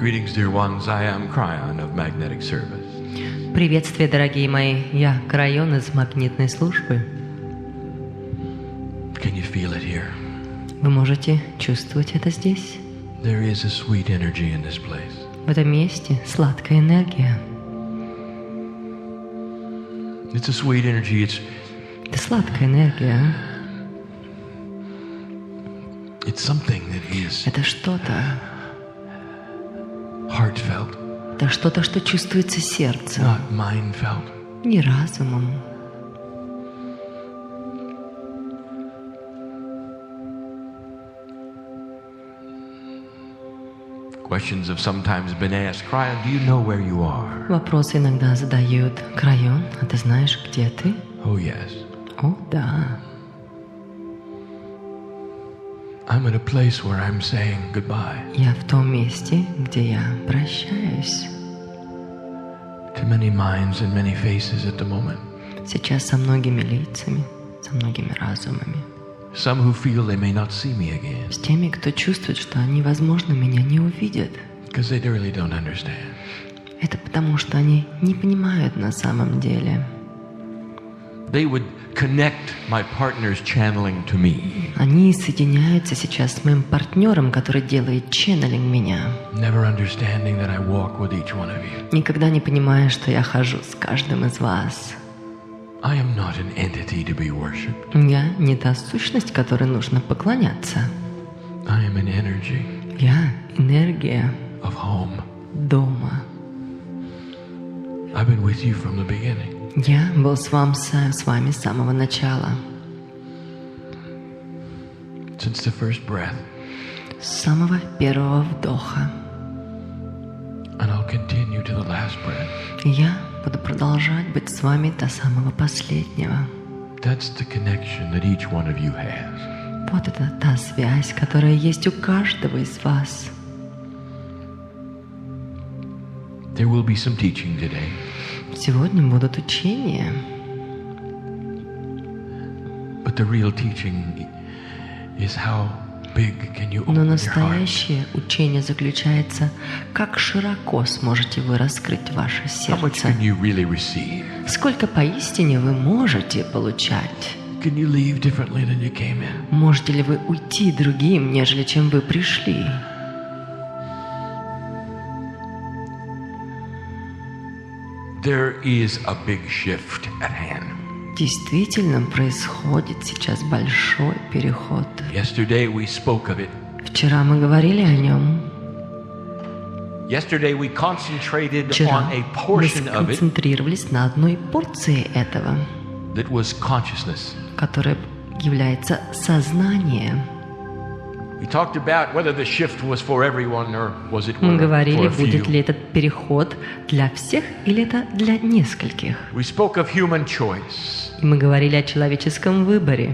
Greetings, dear ones. I am Cryon of Magnetic Service. Приветствие, дорогие мои. Я Крайона из магнитной службы. Can you feel it here? Вы можете чувствовать это здесь? There is a sweet energy in this place. В этом месте сладкая энергия. It's a sweet energy. Это сладкая энергия. It's something that is Это что-то. heartfelt. Это что-то, что чувствуется сердцем, Not mind-felt. не разумом. Questions have sometimes been asked. Cryon, do you know where you are? Вопросы иногда задают. Крайон, а ты знаешь, где ты? Oh, yes. О, да. I'm at a place where I'm saying goodbye Я в том месте, где я прощаюсь. to many minds and many faces at the moment. Сейчас со многими лицами, со многими разумами. Some who feel they may not see me again С теми, кто чувствует, что они, возможно, меня не увидят. because they really don't understand. Это потому, что они не понимают на самом деле. They would connect my partner's channeling to me, Они соединяются сейчас с моим партнером, который делает ченнелинг меня, never understanding that I walk with each one of you. никогда не понимая, что я хожу с каждым из вас. I am not an entity to be worshipped. Я не та сущность, которой нужно поклоняться. I am an energy Я энергия of home. дома. I've been with you from the beginning. Я был с вами с самого начала, Since the first breath, с самого первого вдоха. and I'll continue to the last breath. И я буду продолжать быть с вами до самого последнего. That's the connection that each one of you has. Вот это та связь, которая есть у каждого из вас. There will be some teaching today. Сегодня будут учения, But the real teaching is how big can you но open your heart? настоящее учение заключается, как широко сможете вы раскрыть ваше How much сердце, can you really receive? сколько поистине вы можете получать. Can you leave differently than you came in? Можете ли вы уйти другим, нежели чем вы пришли? There is a big shift at hand. Действительно происходит сейчас большой переход. Yesterday we spoke of it. Вчера мы говорили о нем. Yesterday we concentrated Вчера on a мы portion of it сконцентрировались на одной порции этого, that was consciousness. которая является сознанием. We talked about whether the shift was for everyone or was it Мы for говорили, a будет ли few. этот переход для всех или это для нескольких. We spoke of human choice. И мы говорили о человеческом выборе.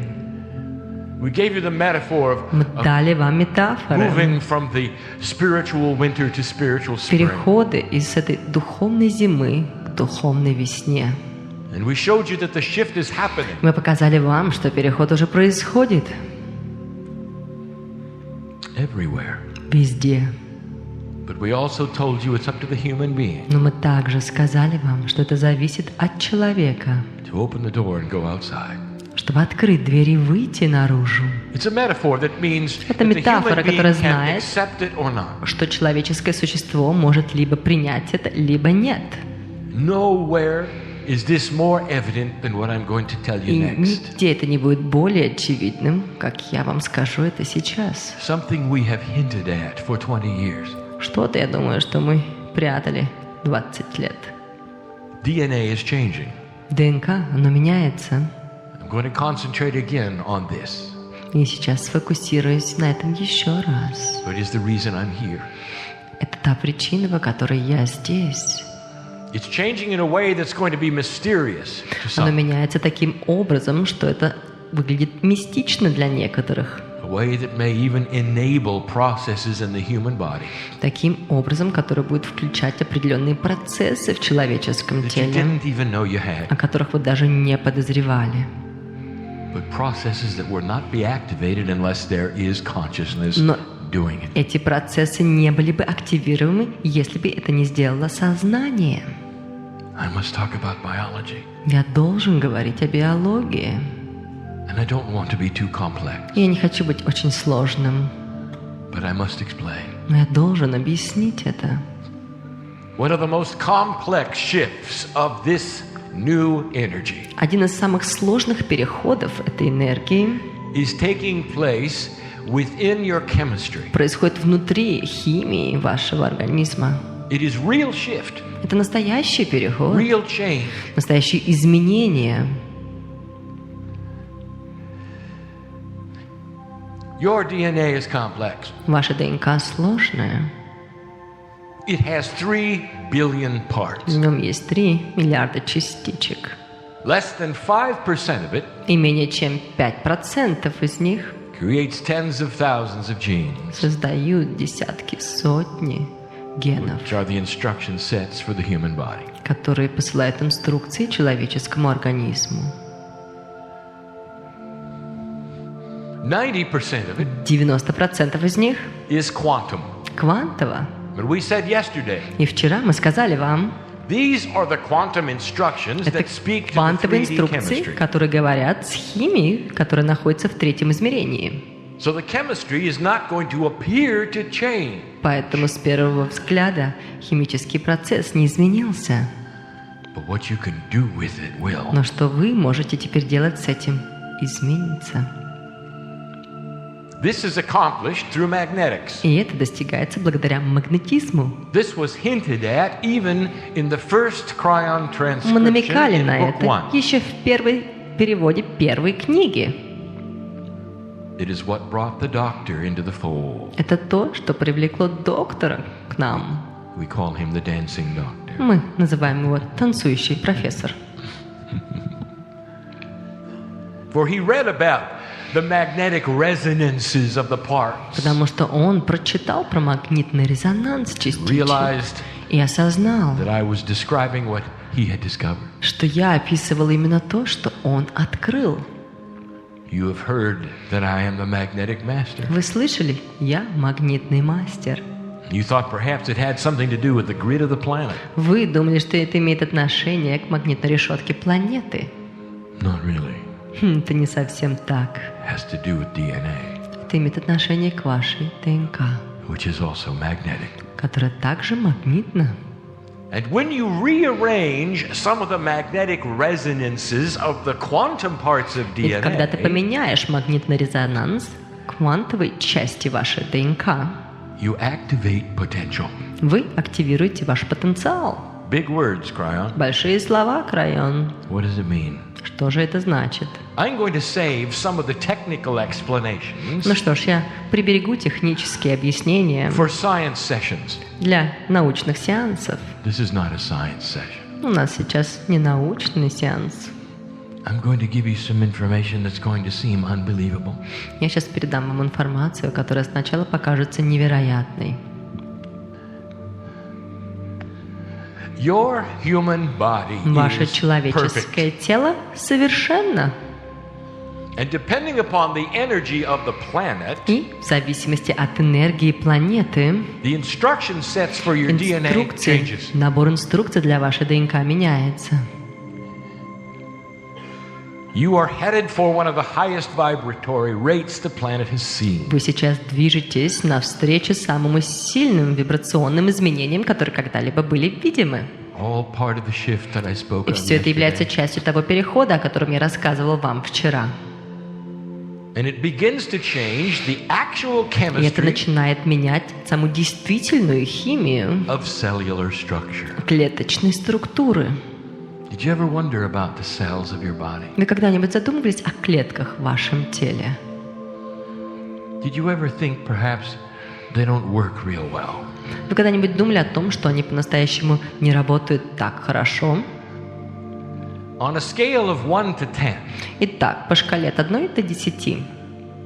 We gave you the metaphor Мы of дали вам метафоры, moving from the spiritual winter to spiritual spring. переходы из этой духовной зимы к духовной весне. And we showed you that the shift is happening. Мы показали вам, что переход уже происходит Everywhere. везде. But we also told you it's up to the human being Но мы также сказали вам, что это зависит от человека, to open the door and go outside. чтобы открыть дверь и выйти наружу. It's a metaphor that means Это that the метафора, human being которая can знает, accept it or not. что человеческое существо может либо принять это, либо нет. Nowhere is this more evident than what I'm going to tell you И next. нигде это не будет более очевидным, как я вам скажу это сейчас. Something we have hinted at for 20 years. Что-то, я думаю, что мы прятали 20 лет. DNA is changing. ДНК, оно меняется. I'm going to concentrate again on this. И сейчас сфокусируюсь на этом еще раз. But it's the reason I'm here. Это та причина, по которой я здесь. It's changing in a way that's going to be mysterious to Оно some. меняется таким образом, что это выглядит мистично для некоторых. A way that may even enable processes in the human body Таким образом, который будет включать определенные процессы в человеческом that you теле, didn't even know you had. о которых вы даже не подозревали. But processes that will not be activated unless there is consciousness Но doing it. Эти процессы не были бы активированы, если бы это не сделало сознание. I must talk about biology. Я должен говорить о биологии. And I don't want to be too complex, Я не хочу быть очень сложным, but I must explain. но я должен объяснить это. One of the most complex shifts of this new energy Один из самых сложных переходов этой энергии is taking place within your chemistry. происходит внутри химии вашего организма. It is real shift, Это настоящий переход, real change. настоящие изменения. Your DNA is complex. Ваша ДНК сложная. It has 3 billion В parts. нем есть 3 миллиарда частичек. Less than 5% of it И менее чем 5% из них creates tens of thousands of genes, создают десятки, сотни генов, which are the instruction sets for the human body. которые посылают инструкции человеческому организму. 90% of it 90% из них is quantum. квантово. But we said yesterday, И вчера мы сказали вам, these are the quantum instructions это that speak to the квантовые 3D инструкции, chemistry. которые говорят с химией, которая находится в третьем измерении. So the chemistry is not going to appear to change. Поэтому с первого взгляда химический процесс не изменился. But what you can do with it will. Но что вы можете теперь делать с этим, изменится. This is accomplished through magnetics. И это достигается благодаря магнетизму. This was hinted at even in the first Cryon transcription Мы намекали in на book это 1. еще в первой переводе первой книги. It is what brought the doctor into the fold. Это то, что привлекло доктора к нам. We call him the dancing doctor. Мы называем его танцующий профессор. For he read about the magnetic resonances of the parts, Потому что он прочитал про магнитный резонанс частичек realized и осознал, that I was describing what he had discovered. что я описывал именно то, что он открыл. You have heard that I am the magnetic master. Вы слышали? Я магнитный мастер. You thought perhaps it had something to do with the grid of the planet. Вы думали, что это имеет отношение к магнитной решетке планеты? Not really. Это не совсем так. It has to do with DNA, Это имеет отношение к вашей ДНК, which is also magnetic. которая также магнитна. And when you rearrange some of the magnetic resonances of the quantum parts of И когда ты DNA, поменяешь магнитный резонанс квантовой части вашей ДНК, you activate potential. вы активируете ваш потенциал. Big words, Cryon. Большие слова, Крайон. What does it mean? Что же это значит? I'm going to save some of the technical explanations Ну что ж, я приберегу технические объяснения for science sessions. для научных сеансов. This is not a science session. У нас сейчас не научный сеанс. I'm going to give you some information that's going to seem unbelievable. Я сейчас передам вам информацию, которая сначала покажется невероятной. Your human body Ваше is человеческое perfect. тело совершенно. And depending upon the energy of the planet, И в зависимости от энергии планеты, the instruction sets for your DNA инструкции, changes. набор инструкций для вашей ДНК меняется. You are headed for one of the highest vibratory rates the planet has seen. Вы сейчас движетесь навстречу самым сильным вибрационным изменениям, которые когда-либо были видимы. All part of the shift that I spoke И of все это является yesterday. частью того перехода, о котором я рассказывал вам вчера. And it begins to change the actual И это chemistry начинает менять саму действительную химию of cellular structure. клеточной структуры. Did you ever wonder about the cells of your body? Вы когда-нибудь задумывались о клетках в вашем теле? Did you ever think perhaps they don't work real well? Вы когда-нибудь думали о том, что они по-настоящему не работают так хорошо? On a scale of 1 to 10, Итак, по шкале от 1 до 10,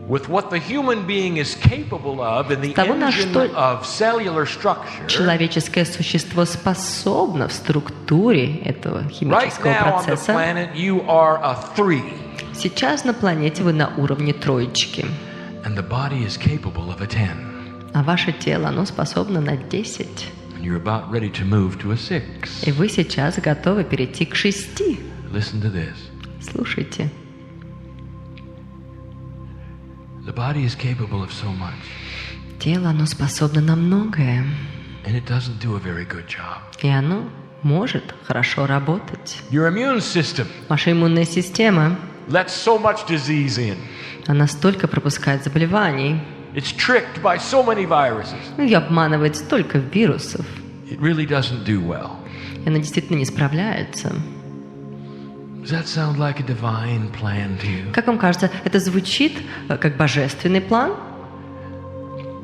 with what the human being is capable of in the Того, на engine что of cellular structure, человеческое существо способно в структуре этого right химического now on the процесса. planet you are a 3, Сейчас на планете вы на уровне троечки, and the body is capable of a 10. А ваше тело, оно способно на 10. And you're about ready to move to a 6. И вы сейчас готовы перейти к 6. Listen to this. Слушайте. The body is capable of so much. Тело, оно способно на многое. And it doesn't do a very good job. И оно может хорошо работать. Your immune system Ваша иммунная система, lets so much disease in. она столько пропускает заболеваний. It's tricked by so many viruses. И обманывает столько вирусов. It really doesn't do well. И она действительно не справляется. Does that sound like a divine plan to you? Как вам кажется, это звучит как божественный план?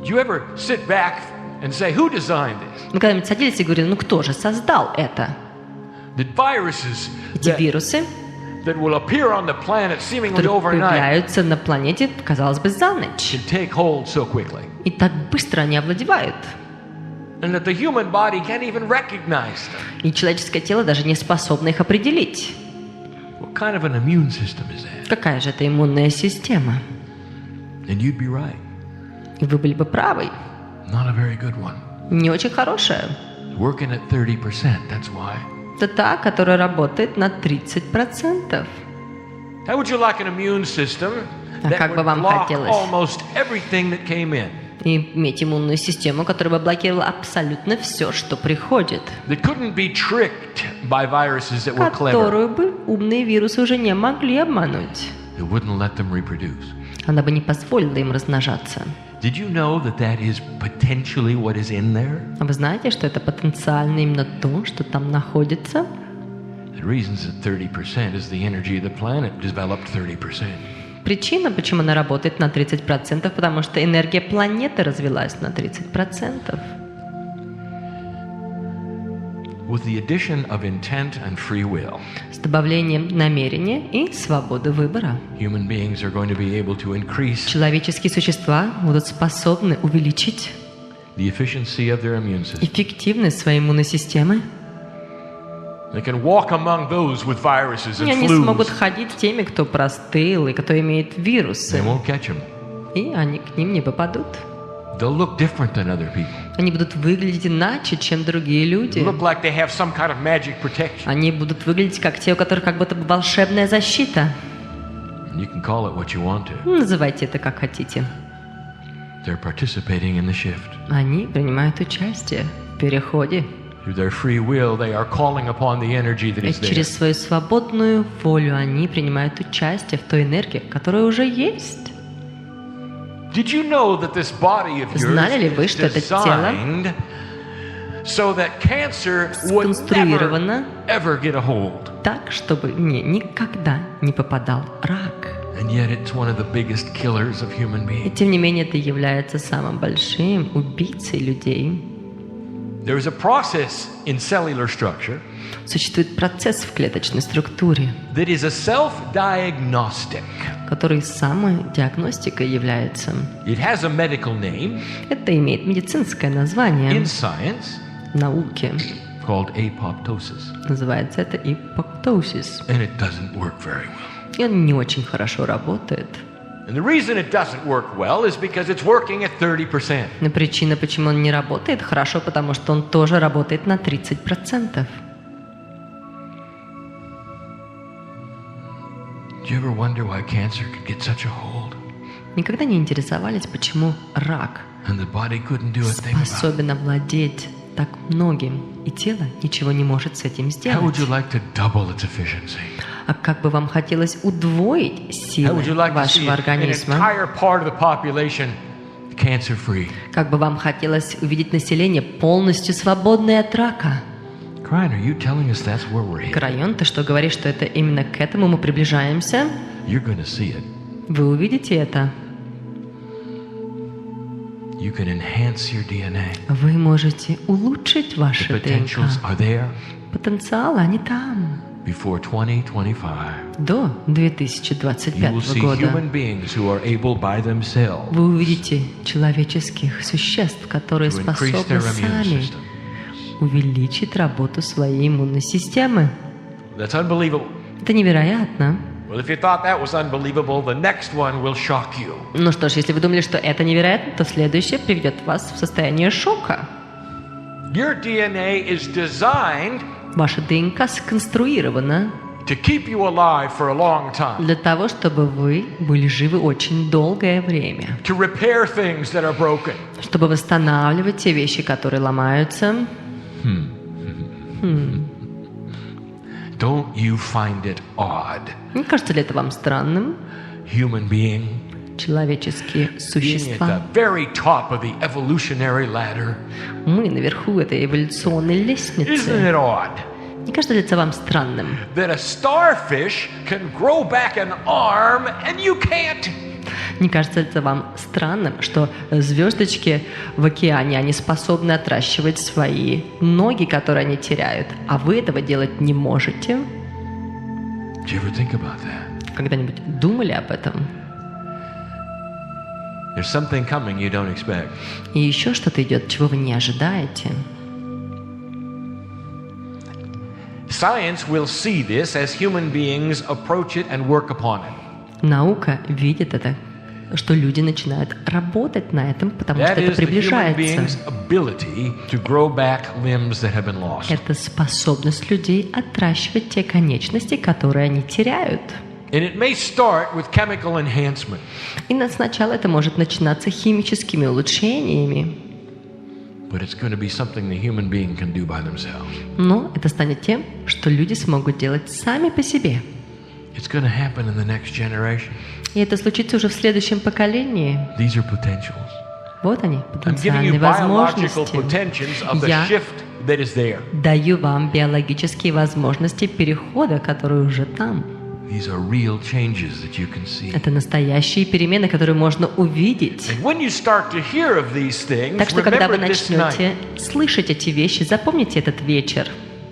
Do you ever sit back and say, who designed this? Вы когда-нибудь садились и говорили, ну кто же создал это? The viruses Эти вирусы, that will appear on the planet seemingly которые overnight появляются на планете, казалось бы, за ночь. can take hold so quickly. И так быстро они овладевают. And that the human body can't even recognize them. И человеческое тело даже не способно их определить. What kind of an immune system is that? Какая же это иммунная система? And you'd be right. И вы были бы правы. Not a very good one. Не очень хорошая. Working at 30%, that's why. Это та, которая работает на 30%. How would you like an immune system А that как бы would вам block хотелось? almost everything that came in? И иметь иммунную систему, которая бы блокировала абсолютно все, что приходит. That couldn't be tricked by viruses that were clever. Которую бы умные вирусы уже не могли обмануть. It wouldn't let them reproduce. Она бы не позволила им размножаться. Did you know that is potentially what is in there? А вы знаете, что это потенциально именно то, что там находится? The reasons that 30% is the energy of the planet developed 30%. Причина, почему она работает на 30%, потому что энергия планеты развилась на 30%. With the addition of intent and free will, С добавлением намерения и свободы выбора. human beings are going to be able to increase Человеческие существа будут способны увеличить the efficiency of their immune system. эффективность своей иммунной системы. They can walk among those with viruses И and они смогут flus. ходить теми, кто простыл и кто имеет вирусы. They won't catch them. И они к ним не попадут. They'll look different than other people. Они будут выглядеть иначе, чем другие люди. Look like they have some kind of magic protection. Они будут выглядеть как те, у которых как будто бы волшебная защита. You can call it what you want to. Называйте это как хотите. They're participating in the shift. Они принимают участие в переходе. Through their free will, they are calling upon the energy that И is there. через свою свободную волю они принимают участие в той энергии, которая уже есть. Did you know that this body of yours Знали ли вы, что is это тело designed so that cancer would never, сконструировано ever get a hold? так, чтобы никогда не попадал рак? And yet it's one of the biggest killers of human И beings. тем не менее это является самым большим убийцей людей. There is a process in cellular structure Существует процесс в клеточной структуре, that is a self-diagnostic. который самодиагностикой является. It has a medical name Это имеет медицинское название in science в науке. called apoptosis. Называется это апоптозис. And it doesn't work very well. И он не очень хорошо работает. And the reason it doesn't work well is because it's working at 30%. Но причина, почему он не работает хорошо, потому что он тоже работает на 30%. Do you ever wonder why cancer could get such a hold? Никогда не интересовались, почему рак And the body couldn't do a thing about it. способен овладеть так многим, и тело ничего не может с этим How would сделать. you like to double its efficiency? А как бы вам хотелось удвоить How силы would you like to see вашего an организма? entire part of the population cancer-free? Как бы вам хотелось увидеть население полностью свободное от рака? Cryon, are you telling us that's where we're headed? Крайон, ты что говоришь, что это именно к этому мы приближаемся? You're going to see it. Вы увидите это. You can enhance your DNA. Вы можете улучшить The ваше potentials ДНК. are there Потенциалы, они там. before 2025. До You 2025 will see года human beings who are able by themselves вы увидите человеческих существ, которые to increase their способны immune сами system. увеличить работу своей иммунной системы. That's unbelievable. Это невероятно. Well, if you thought that was unbelievable, the next one will shock you. Ну что ж, если вы думали, что это невероятно, то следующее приведет вас в состояние шока. Your DNA is designed Ваша ДНК сконструирована to keep you alive for a long time, для того, чтобы вы были живы очень долгое время, to repair things that are broken. чтобы восстанавливать те вещи, которые ломаются. Don't you find it odd? Не кажется ли это вам странным? Human being Человеческие being at существа. the very top of the evolutionary ladder. Мы наверху этой эволюционной Isn't лестницы. it odd Не кажется ли это вам странным? that a starfish can grow back an arm and you can't? Не кажется ли это вам странным, что звездочки в океане, они способны отращивать свои ноги, которые они теряют, а вы этого делать не можете? Do you ever think about that? Когда-нибудь думали об этом? There's something coming you don't expect. И еще что-то идет, чего вы не ожидаете. Science will see this as human beings approach it and work upon it. Наука видит это, что люди начинают работать на этом, потому что That это is the human приближается. being's ability to grow back limbs that have been lost. Это способность людей отращивать те конечности, которые они теряют. And it may start with chemical enhancement. И сначала это может начинаться химическими улучшениями, But it's going to be something the human being can do by themselves. но это станет тем, что люди смогут делать сами по себе. It's going to happen in the next generation. И это случится уже в следующем поколении. These are potentials. Вот они, I'm giving you потенциальные biological возможности. potentials of the Я shift that is there. даю вам биологические возможности перехода, которые уже там. These are real changes that you can see. Это настоящие перемены, которые можно увидеть. And when you start to hear of these things, Так что, когда вы remember this night. начнете слышать эти вещи, запомните этот вечер.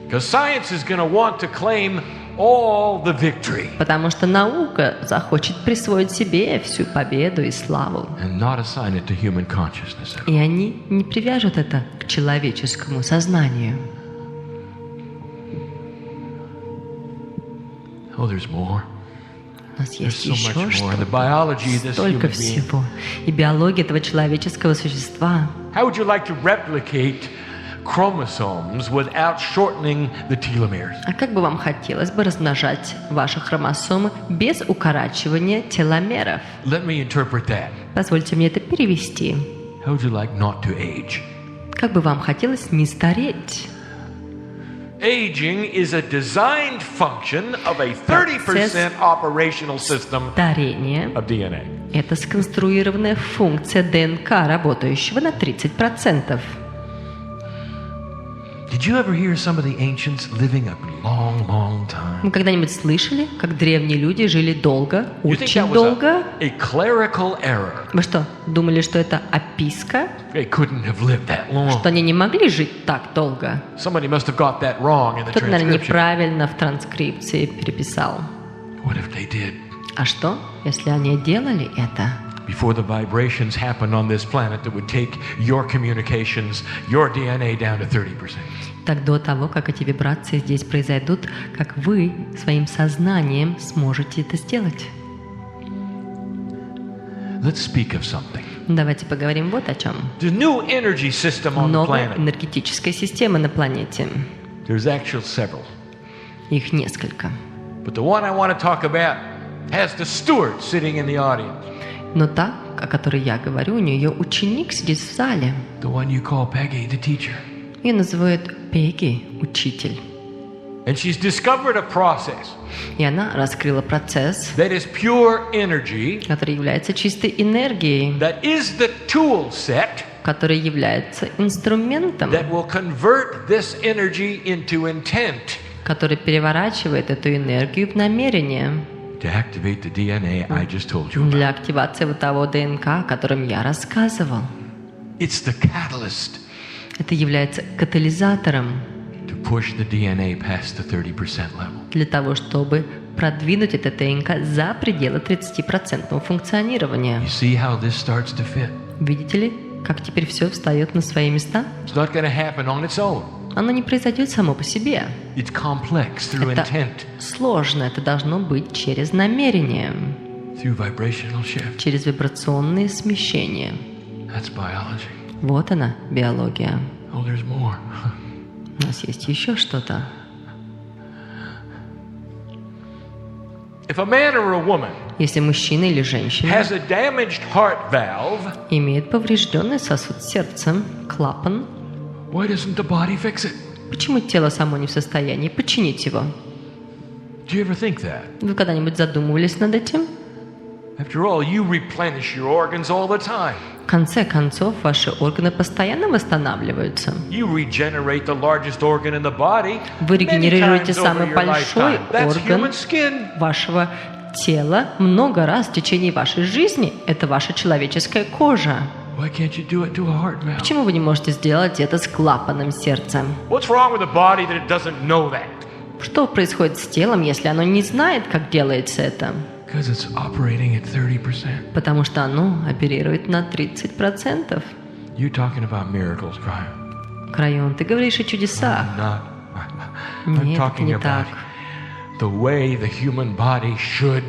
Because science is going to want to claim all the victory Потому что наука захочет присвоить себе всю победу и славу. and not assign it to human consciousness. И они не привяжут это к человеческому сознанию. Oh, there's more. У нас There's есть so еще much more in the что-то. biology of this Столько human being. всего. И биология этого человеческого существа. How would you like to replicate chromosomes without shortening the telomeres? А как бы вам хотелось бы размножать ваши хромосомы без укорачивания теломеров? Let me interpret that. Позвольте мне это перевести. How would you like not to age? Как бы вам хотелось не стареть? Aging is a designed function of a 30% operational system Старение of DNA. – это сконструированная функция ДНК, работающего на 30%. Did you ever hear some of the ancients living a long, long time? Вы когда-нибудь слышали, как древние люди жили долго, You think очень that was долго? a clerical error? Вы что, думали, что это описка? They couldn't have lived that long. Что они не могли жить так долго? Somebody must have got that wrong in the Кто-то, наверное, transcription. неправильно в транскрипции переписал. What if they did? А что, если они делали это? Before the vibrations happened on this planet that would take your communications, your DNA down to 30%. Так до того, как эти вибрации здесь произойдут, как вы своим сознанием сможете это сделать. Let's speak of something. Давайте поговорим вот о чем. The new energy system on the Новая planet. энергетическая система на планете. There's actually several. Их несколько. But the one I want to talk about has the steward sitting in the audience. Но та, о которой я говорю, у нее ученик сидит в зале. The one you call Peggy, the teacher. Ее называют Пегги, учитель. And she's discovered a process И она раскрыла процесс, that is pure energy, который является чистой энергией, that is the tool set который является инструментом, that will convert this energy into intent который переворачивает эту энергию в намерение to activate the DNA I just told you about. для активации вот того ДНК, о котором я рассказывал. It's the catalyst Это является катализатором to push the DNA past the 30% level. для того, чтобы продвинуть это ДНК за пределы 30% функционирования. You see how this starts to fit? Видите ли, как теперь все встает на свои места? It's not going to happen on its own. оно не произойдет само по себе. It's complex through Это intent, сложно, это должно быть через намерение, through vibrational shift. через вибрационные смещения. That's biology. Вот она, биология. Oh, there's more. У нас есть еще что-то. If a man or a woman Если мужчина или женщина has a damaged heart valve, имеет поврежденный сосуд сердца, клапан, why doesn't the body fix it? почему тело само не в состоянии починить его? Do you ever think that? Вы когда-нибудь задумывались над этим? After all, you replenish your organs all the time. В конце концов, ваши органы постоянно восстанавливаются. You regenerate the largest organ in the body Вы регенерируете many times самый over your большой lifetime. That's орган human skin. вашего тела много раз в течение вашей жизни. Это ваша человеческая кожа. Why can't you do it to a heart valve? Почему вы не можете сделать это с клапаном сердца? What's wrong with the body that it doesn't know that? Что происходит с телом, если оно не знает, как делается это? Because it's operating at 30%. Потому что оно оперирует на 30%. You're talking about miracles, Cryon. Крайон, ты говоришь о чудесах. Not. I'm Нет, это talking не about так. the way the human body should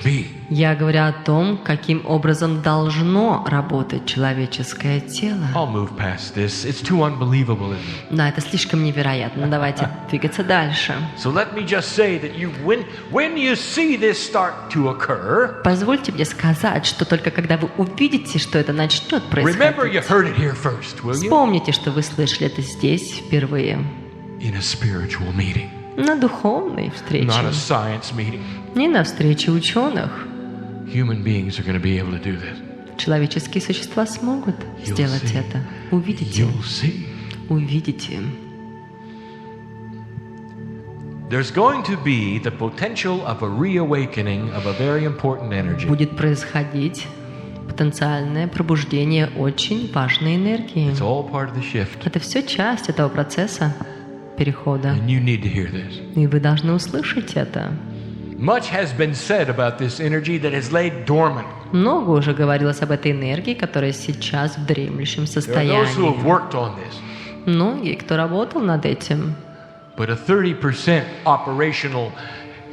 be. Я говорю о том, каким образом должно работать человеческое тело. I'll move past this. It's too unbelievable, isn't it? Да, это слишком невероятно. Давайте двигаться дальше. So let me just say that when you see this start to occur, Позвольте мне сказать, что только когда вы увидите, что это начнет remember you происходить, heard it here first, will you? вспомните, что вы слышали это здесь впервые. In a spiritual meeting, На духовной встрече, not a science meeting. не на встрече ученых. Human beings are going to be able to do this. Человеческие существа смогут You'll сделать see. это. Увидите. You'll see. Увидите. There's going to be the potential of a reawakening of a very important energy. Будет происходить потенциальное пробуждение очень важной энергии. It's all part of the shift. Это все часть этого процесса перехода. And you need to hear this. И вы должны услышать это. Much has been said about this energy that has laid dormant. Много уже говорилось об этой энергии, которая сейчас в дремлющем There are those who have состоянии. worked on this. Многие, кто работал над этим. But a 30% operational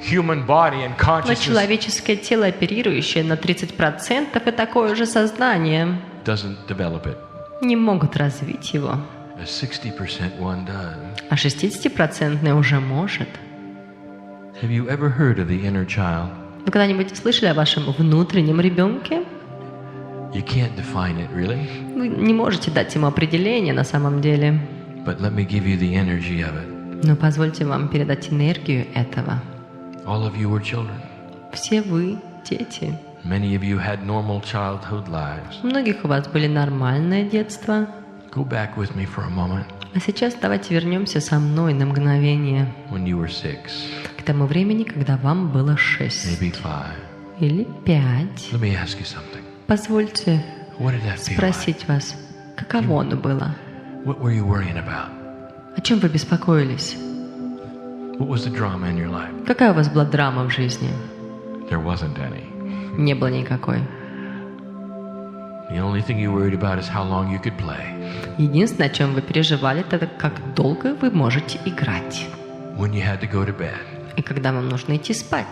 human body and Но consciousness человеческое тело, оперирующее на 30%, и такое же сознание, doesn't develop it. не могут развить его. A 60% one does. А 60% уже может. Have you ever heard of the inner child? Вы когда-нибудь слышали о вашем внутреннем ребенке? You can't define it really, Вы не можете дать ему определение на самом деле. but let me give you the energy of it. Но позвольте вам передать энергию этого. All of you were children. Все вы дети. Many of you had normal childhood lives. У многих у вас были нормальное детство. Go back with me for a moment А сейчас давайте вернемся со мной на мгновение when you were 6, к тому времени, когда вам было 6 maybe 5. или 5. Let me ask you something. Позвольте What did that feel like? спросить вас, каково оно было? What were you worrying about? О чем вы беспокоились? What was the drama in your life? Какая у вас была драма в жизни? There wasn't any. Не было никакой. The only thing you worried about is how long you could play. Единственное, о чем вы переживали, это как долго вы можете играть. When you had to go to bed. И когда вам нужно идти спать.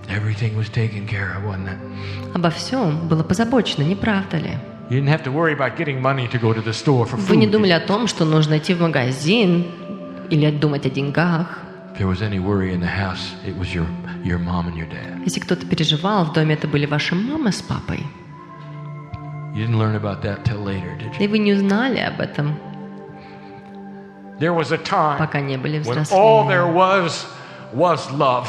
Everything was taken care of, wasn't it? Обо всем было позабочено, не правда ли? You didn't have to worry about getting money to go to the store for Вы не food. думали о том, что нужно идти в магазин или думать о деньгах. If there was any worry in the house, it was your mom and your dad. Если кто-то переживал в доме, это были ваши мама с папой. You didn't learn about that till later, did you? И вы не узнали об этом, There was a time пока не были when all there взрослыми. was love.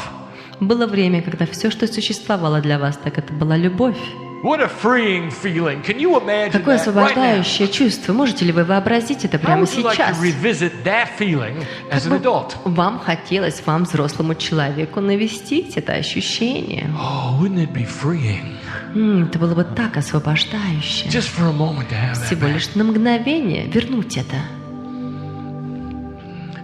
Было время, когда все, что существовало для вас, так это была любовь. What a freeing feeling. Can you imagine Какое that right now? освобождающее чувство. Можете ли вы вообразить это How прямо would you like сейчас? to revisit that feeling as an adult? Вам хотелось, вам, взрослому человеку, навестить это ощущение. Oh, wouldn't it be freeing? Это было бы так освобождающе. Just for a moment to have that Всего back. лишь на мгновение вернуть это.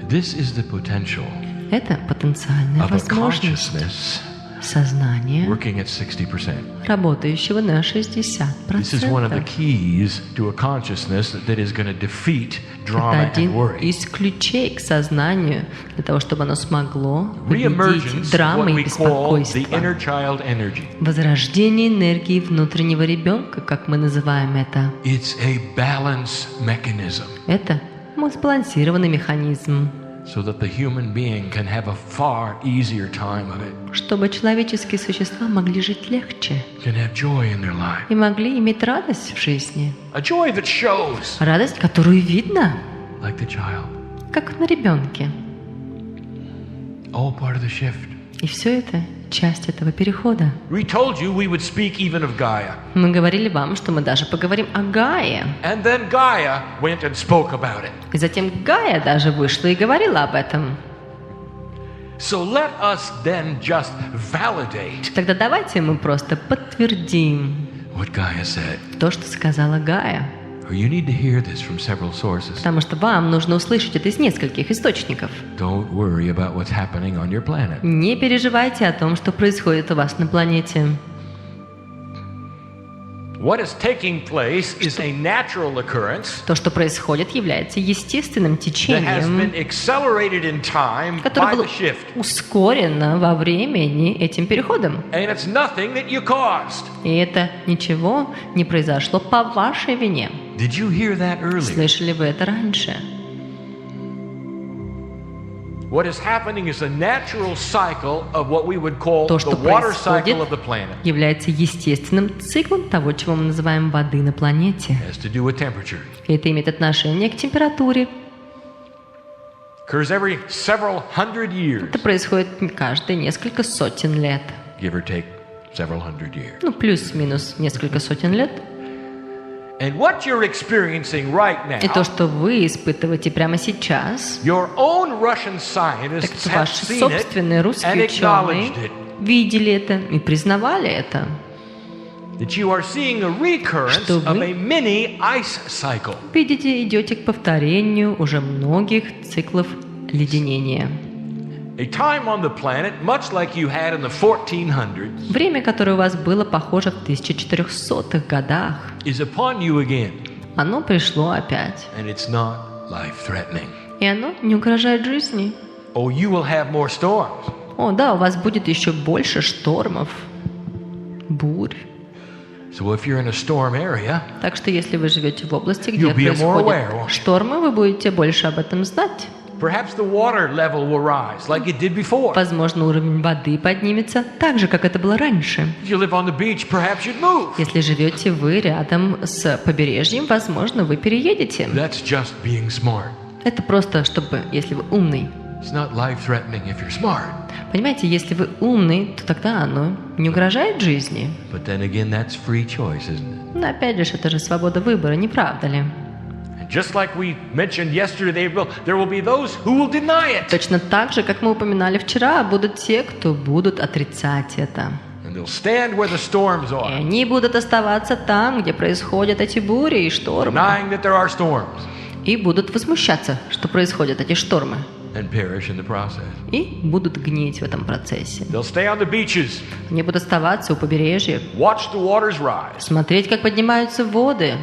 This is the potential Это потенциальная of a возможность consciousness сознания, working at 60%. работающего на 60%. This is one of the keys to a consciousness that is going to defeat Это drama and один worry. из ключей к сознанию для того, чтобы оно смогло победить Re-emergence of what драмы и we call the беспокойство. inner child energy. Возрождение энергии внутреннего ребенка, как мы называем это. It's a balance mechanism Это сбалансированный механизм, so that the human being can have a far easier time of it, чтобы человеческие существа могли жить легче can have joy in their life. и могли иметь радость в жизни. A joy that shows, Радость, которую видно, like the child. как на ребенке. All part of the shift. И все это часть этого перехода. We told you we would speak even of Gaia. Мы говорили вам, что мы даже поговорим о Гае. And then Gaia went and spoke about it. И затем Гая даже вышла и говорила об этом. So let us then just validate Тогда давайте мы просто подтвердим what Gaia said. то, что сказала Гая. You need to hear this from several sources. Потому что вам нужно услышать это из нескольких источников. Don't worry about what's happening on your planet. Не переживайте о том, что происходит у вас на планете. What is taking place is a natural occurrence То, что происходит, является естественным that has течением, been accelerated in time которое by было the shift. ускорено во времени этим переходом. And it's nothing that you caused. И это ничего не произошло по вашей вине. Did you hear that earlier? Слышали вы это раньше? What is happening is a natural cycle of what we would call То, the что water cycle происходит, of the planet. является естественным циклом того, чего мы называем воды на планете. It has to do with temperature. И это имеет отношение к температуре. Occurs every several hundred years, Это происходит каждые несколько сотен лет. give or take several hundred years. Ну, плюс-минус несколько сотен лет. And what you're experiencing right И то, now, что вы испытываете прямо сейчас, your own Russian так scientists что have ваши seen it собственные and русские ученые acknowledged it. видели это и признавали это. That you are seeing a recurrence Что of вы a mini ice cycle. Видите, идете к повторению уже многих циклов леденения. A time on the planet, much like you had in the 1400s, Время, которое у вас было похоже в 1400-х годах, is upon you again. оно пришло опять. And it's not life-threatening. И оно не угрожает жизни. Oh, you will have more storms. О, да, у вас будет еще больше штормов, бурь. So if you're in a storm area, Так что если вы живете в области, где You'll be more aware, происходят won't you? штормы, вы будете больше об этом знать. perhaps the water level will rise like it did before. Возможно, уровень воды поднимется так же, как это было раньше. If you live on the beach, perhaps you'd move. Если живете вы рядом с побережьем, возможно, вы переедете. That's just being smart. Это просто, чтобы, если вы умный. It's not life-threatening if you're smart. Понимаете, если вы умный, то тогда оно не угрожает жизни. But then again, that's free choice, isn't it? Но опять же, это же свобода выбора, не правда ли? And just like we mentioned yesterday, there will be those who will deny it. Точно так же, как мы упоминали вчера, будут те, кто будут отрицать это. And they'll stand where the storms И are, они будут оставаться там, где происходят эти бури и штормы. denying that there are storms, И будут возмущаться, что происходят эти штормы. and perish in the process. И будут гнить в этом процессе. They'll stay on the beaches, Они будут оставаться у побережья, watch the waters rise, смотреть, как поднимаются воды,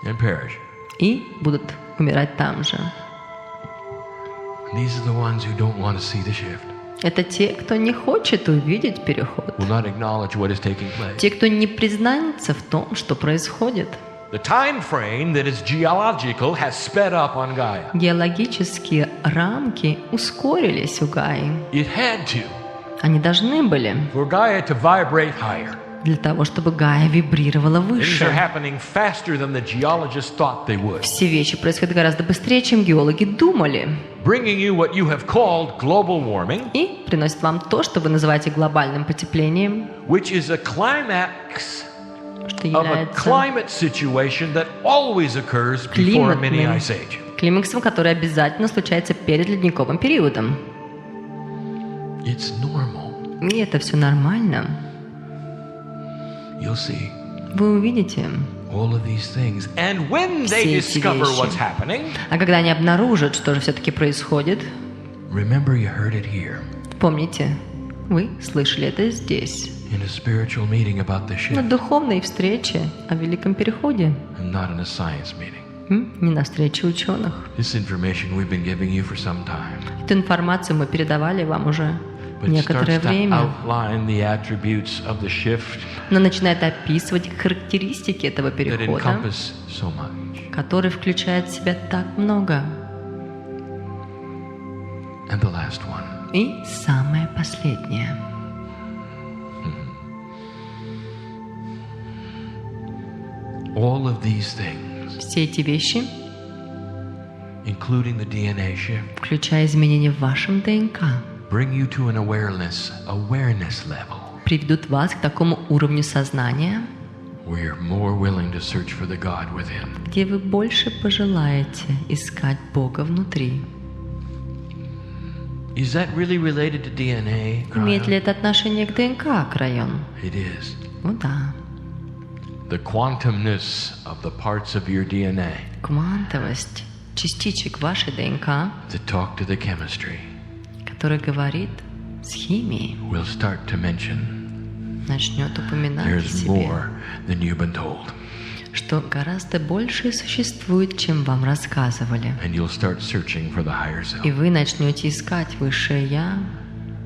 and perish. и будут умирать там же. These are the ones who don't want to see the shift, Это те, кто не хочет увидеть переход. will not acknowledge what is taking place. Те, кто не признается в том, что происходит. The time frame that is geological has sped up on Gaia. Геологические рамки ускорились у Гаи. It had to, Они должны были for Gaia to vibrate higher. для того, чтобы Гая вибрировала Things are выше. happening faster than the geologists thought they would, Все вещи происходят гораздо быстрее, чем геологи думали. bringing you what you have called global warming, И приносит вам то, что вы называете глобальным потеплением, which is a climax что of a является climate situation that always occurs before a mini ice age. климаксом, который обязательно случается перед ледниковым периодом. It's normal. И это все нормально. You'll see Вы увидите. all of these things. And when they Все эти discover вещи. what's happening, А когда они обнаружат, что же все-таки происходит, remember you heard it here. помните, Вы слышали это здесь, in a spiritual meeting about the на shift, духовной встрече о Великом Переходе, and not in a science meeting. не на встрече ученых. This information we've been giving you for some time. Эту информацию мы передавали вам уже But it некоторое starts to время. outline the attributes of the shift Но начинает описывать характеристики этого that перехода, encompass so much. который включает в себя так много. And the last one. И самое последнее. All of these things, Все эти вещи, including the DNA shift, включая изменения в вашем ДНК, bring you to an awareness level приведут вас к такому уровню сознания, where you're more willing to search for the God within. где вы больше пожелаете искать Бога внутри. Is that really related to DNA? Имеет ли Крайона? это отношение к ДНК, Крайон? It is. Ну да. The quantumness of the parts of your DNA Квантовость частичек вашей ДНК, that talk to the chemistry которая говорит с химией, will start to mention начнет упоминать о there's себе, more than you've been told. что гораздо больше существует, чем вам рассказывали. And you'll start searching for the higher self. И вы начнете искать высшее Я,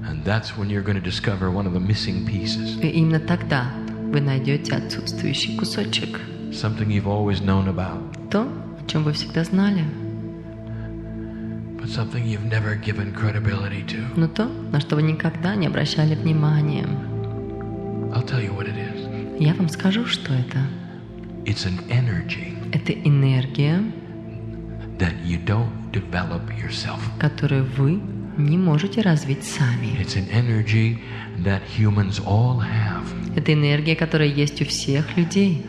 And that's when you're going to discover one of the missing pieces. и именно тогда вы найдете отсутствующий кусочек. Something you've always known about, То, о чем вы всегда знали, but something you've never given credibility to. но то, на что вы никогда не обращали внимания. I'll tell you what it is. Я вам скажу, что это. It's an energy Это энергия, that you don't develop yourself. которую вы не можете развить сами. It's an energy that humans all have. Это энергия, которая есть у всех людей.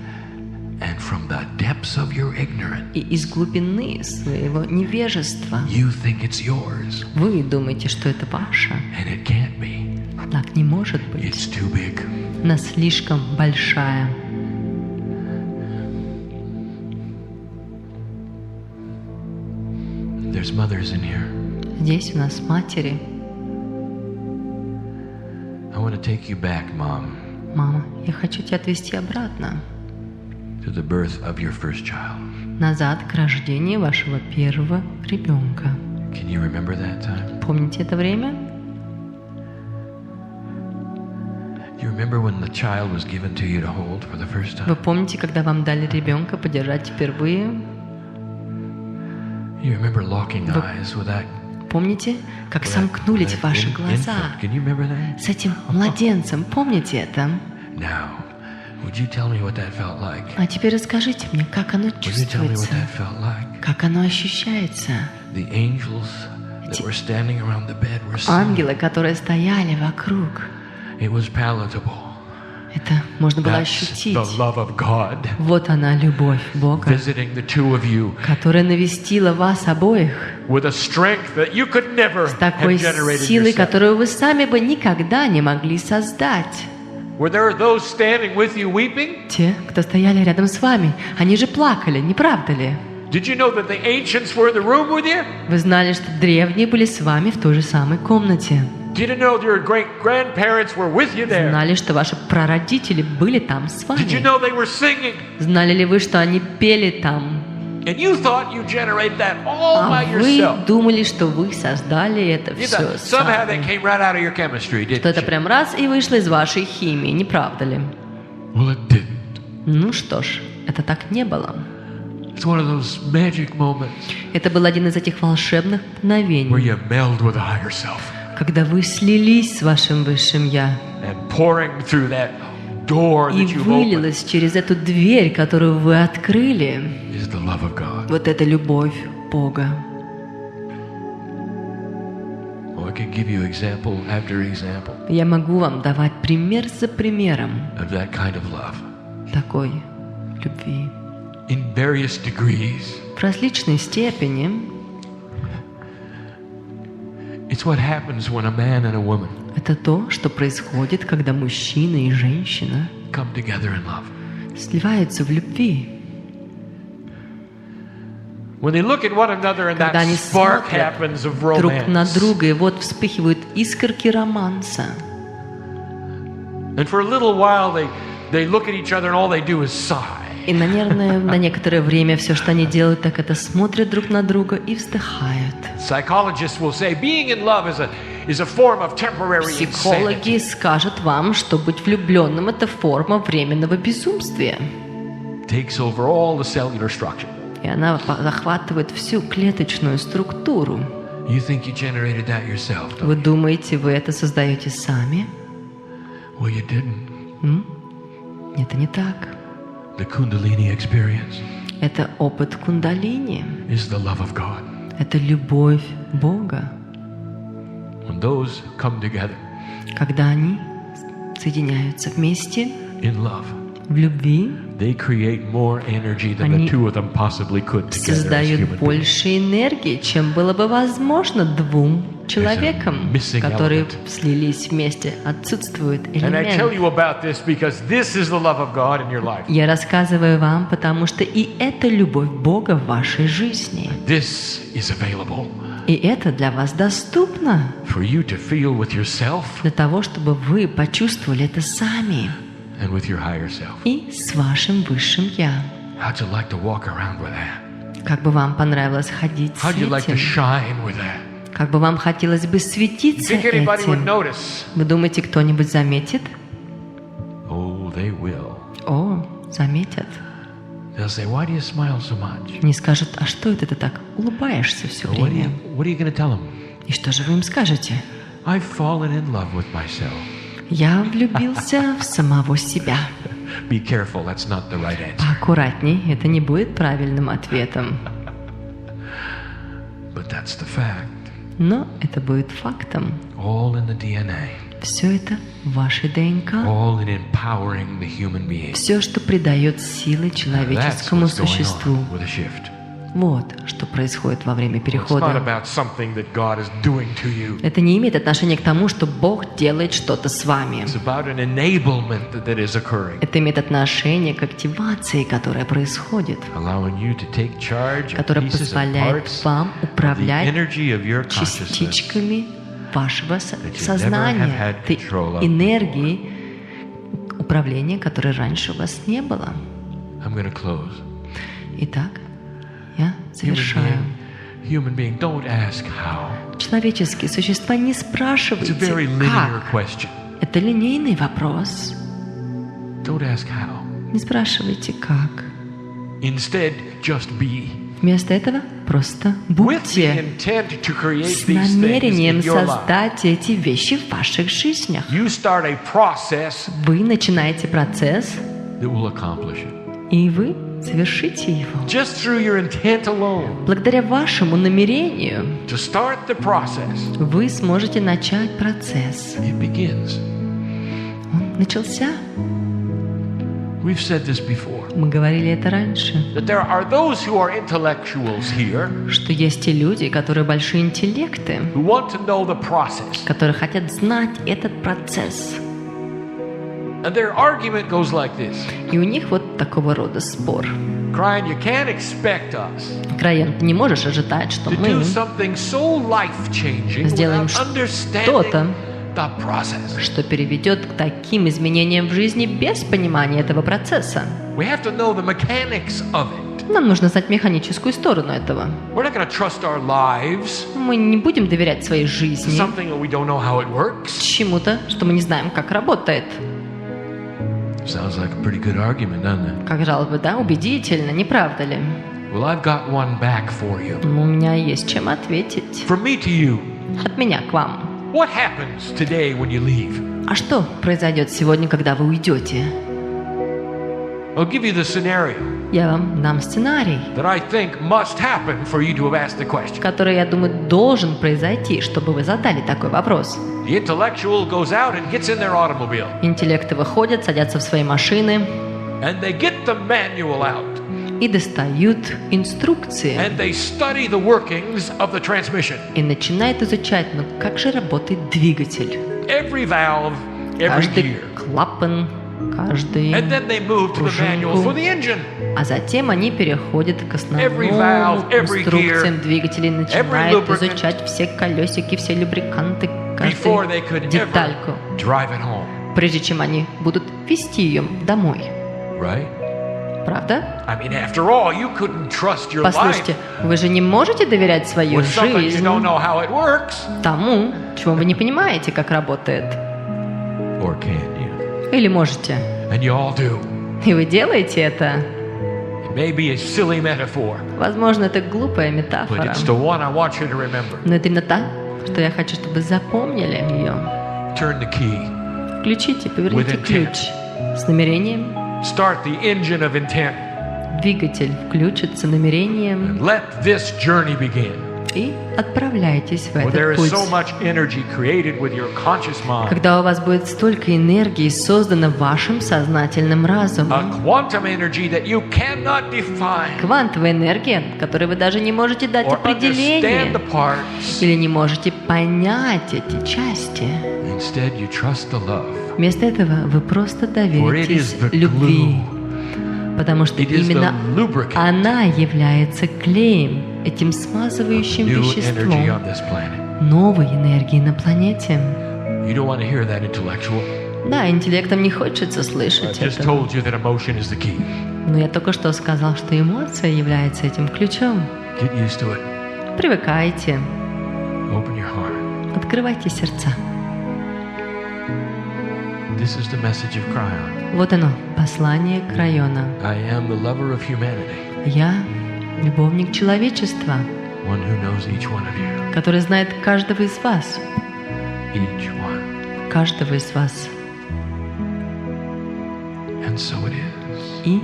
And from the depths of your ignorance, И из глубины своего невежества you think it's yours. вы думаете, что это ваше. And it can't be. Так не может быть. It's too big. Она слишком большая. There's mothers in here. Здесь у нас матери. I want to take you back, Mom, Мама, я хочу тебя отвезти обратно. to the birth of your first child. Назад к рождению вашего первого ребенка. Can you remember that time? Помните это время? You remember when the child was given to you to hold for the first Вы time? помните, когда вам дали ребенка подержать впервые? You remember locking eyes with that, Помните, как сомкнулись ваши глаза infant? Can you remember that? с этим младенцем? Помните это? Now, would you tell me what that felt like? А теперь расскажите мне, как оно Would you tell me what чувствуется, that felt like? как оно ощущается. The angels that were standing around the bed were singing. Ангелы, которые стояли вокруг, It was palatable. это можно было That's ощутить. the love of God Вот она, любовь Бога, visiting the two of you которая навестила вас обоих with a strength that you could never с have такой generated силой, yourself. которую вы сами бы никогда не могли создать. Were there those standing with you weeping? Те, кто стояли рядом с вами, они же плакали, не правда ли? Did you know that the ancients were in the room with you? Вы знали, что древние были с вами в той же самой комнате. Did you know your great-grandparents were with you there? Знали, что ваши прародители были там с Did you вами. know they were singing? Знали ли вы, что они пели там? And you thought you generate that all А by вы yourself. думали, что вы создали это You все thought somehow that сами. came right out of your chemistry, Что didn't это you? прям раз и вышло из вашей химии, не правда ли? Well, it didn't. Ну что ж, это так не было. It's one of those magic moments Это был один из этих волшебных where мгновений, you meld with a higher self. когда вы слились с вашим высшим Я, And pouring through that door и that you've opened вылилось через эту дверь, которую вы открыли, is the love of God. вот эта любовь Бога. Oh, I could give you example after example Я могу вам давать пример за примером of that kind of love такой любви. in various degrees. В различной степени It's what happens when a man and a woman это то, что происходит, когда мужчина и женщина come together in love. сливаются в любви. When they look at one another and Когда that они spark смотрят happens of друг на romance. друга, и вот вспыхивают искорки романса. And for a little while they look at each other and all they do is sigh. И, наверное, на некоторое время все, что они делают, так это смотрят друг на друга и вздыхают. Psychologists will say being in love is a form of temporary Психологи insanity. скажут вам, что быть влюбленным – это форма временного безумствия. Takes over all the cellular structure. И она захватывает всю клеточную структуру. You think you generated that yourself? Вы думаете, вы это создаете сами? Well, you didn't. Это не так. The Kundalini experience Это опыт кундалини. is the love of God. Это любовь Бога. When those come together Когда они соединяются вместе in love, в любви, they create more energy than the Они two of them possibly could together as создают human beings. больше энергии, чем было бы возможно двум человекам, missing которые element. слились вместе. Отсутствует And I tell элемент. you about this because this is the love of God in your life. Я рассказываю вам, потому что и это любовь Бога в вашей жизни. This is available И это для вас доступно, for you to feel with yourself для того, чтобы вы почувствовали это сами and with your higher self. и с вашим высшим Я. How'd you like to walk around with that? Как бы вам понравилось ходить с How'd you like to этим? shine with that? Как бы вам хотелось бы You светиться think anybody would этим? notice? Вы думаете, кто-нибудь заметит? Oh, they will. О, заметят. They'll say, "Why do you smile so much?" Они скажут, а что это ты так улыбаешься все What время? are you going to tell them? И что же вы им скажете? I've fallen in love with myself. Я влюбился в самого себя. Be careful, that's not the right answer. Поаккуратней, это не будет правильным ответом. But that's the fact. Но это будет фактом. All in the DNA. Все это в вашей ДНК. All in empowering the human being. Все, что придает силы That's человеческому what's going существу. on with a shift. Вот что происходит во время It's not перехода. about something that God is doing to you. Это не имеет отношения к тому, что Бог делает что-то с вами. It's about an enablement that is occurring. Это имеет отношение к активации, которая происходит, Allowing you to take charge of которая pieces and позволяет parts вам of the управлять energy of your consciousness. частичками вашего you never have сознания, had этой control of. энергии управления, которой раньше у вас не было. I'm going to close. Итак, я завершаю. Human being, don't ask how. Человеческие существа, не It's a спрашивайте, very linear как. question. Это линейный вопрос. Don't ask how. Не спрашивайте, как. Instead, just be. Вместо этого просто With the будьте intent to create с these things намерением in your life. создать эти вещи в ваших жизнях. You start a process Вы начинаете процесс, that will accomplish it. и вы совершите его. Just through your intent alone, Благодаря вашему намерению to start the process, вы сможете начать процесс. it begins. Он начался. We've said this before, Мы говорили это раньше, that there are those who are intellectuals here что есть те люди, которые большие интеллекты, who want to know the process. которые хотят знать этот процесс. And their argument goes like this. И у них вот такого рода спор. Cryon, you can't expect us Крайон, ты не можешь ожидать, что to мы do something so life-changing сделаем without что-то, understanding the process. что приведет к таким изменениям в жизни без понимания этого процесса. We have to know the mechanics of it. Нам нужно знать механическую сторону этого. We're not going to trust our lives Мы не будем доверять своей to жизни something that we don't know how it works. чему-то, что мы не знаем, как работает. Sounds like a pretty good argument, doesn't it? Как жалобы, да? Убедительно, не правда ли? Well, I've got one back for you. Но у меня есть чем ответить. From me to you. От меня к вам. What happens today when you leave? А что произойдет сегодня, когда вы уйдете? I'll give you the scenario Я вам дам сценарий, that I think must happen for you to have asked the question. который, я думаю, должен произойти, чтобы вы задали такой вопрос. The intellectual goes out and gets in their automobile. Интеллекты выходят, садятся в свои машины And they get the manual out. и достают инструкции. And they study the workings of the transmission. И начинают изучать, ну как же работает двигатель. Every valve, every Каждый gear. клапан, каждый And then they move to the manual for the engine. А затем они переходят к Every основным valve, every инструкциям gear, двигателей, начинают lubricant. изучать все колесики, все любриканты, Before they каждую could ever детальку, drive it home. прежде чем они будут везти ее домой. Right? Правда? I mean, after all, you couldn't trust your life Послушайте, вы же не можете доверять свою with something you жизнь don't know how it works. тому, чего вы не понимаете, как работает. Or can you? Или можете. And you all do. И вы делаете это. It may be a silly metaphor, Возможно, это глупая but метафора. it's the one I want you to remember. Но это именно та, что я хочу, чтобы запомнили ее. Turn the key. Включите, поверните With intent. ключ с намерением. Start the engine of intent. Двигатель включится намерением. Let this journey begin. И отправляйтесь в Where there этот is путь. so much energy created with your conscious mind. Когда у вас будет столько энергии, создано вашим сознательным A разумом. quantum energy that you cannot define Квантовая энергия, которой вы даже не можете дать or определение. understand the parts. Или не можете понять эти части. Instead, you trust the love. Вместо этого вы просто For it доверитесь is the любви. glue. Потому что It is именно the lubricant. она является клеем, этим смазывающим New energy веществом on this planet. новой энергии на планете. You don't want to hear that intellectual. Да, интеллектом не хочется I слышать just этого. told you that emotion is the key. Но я только что сказал, что эмоция является этим ключом. Get used to it. Привыкайте, Open your heart. открывайте сердца. This is the message of Cryon. Вот оно, послание Крайона. I am the lover of humanity, Я любовник человечества, one who knows each one of you. который знает каждого из вас. Each one. Каждого из вас. And so it is. И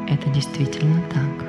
это действительно так.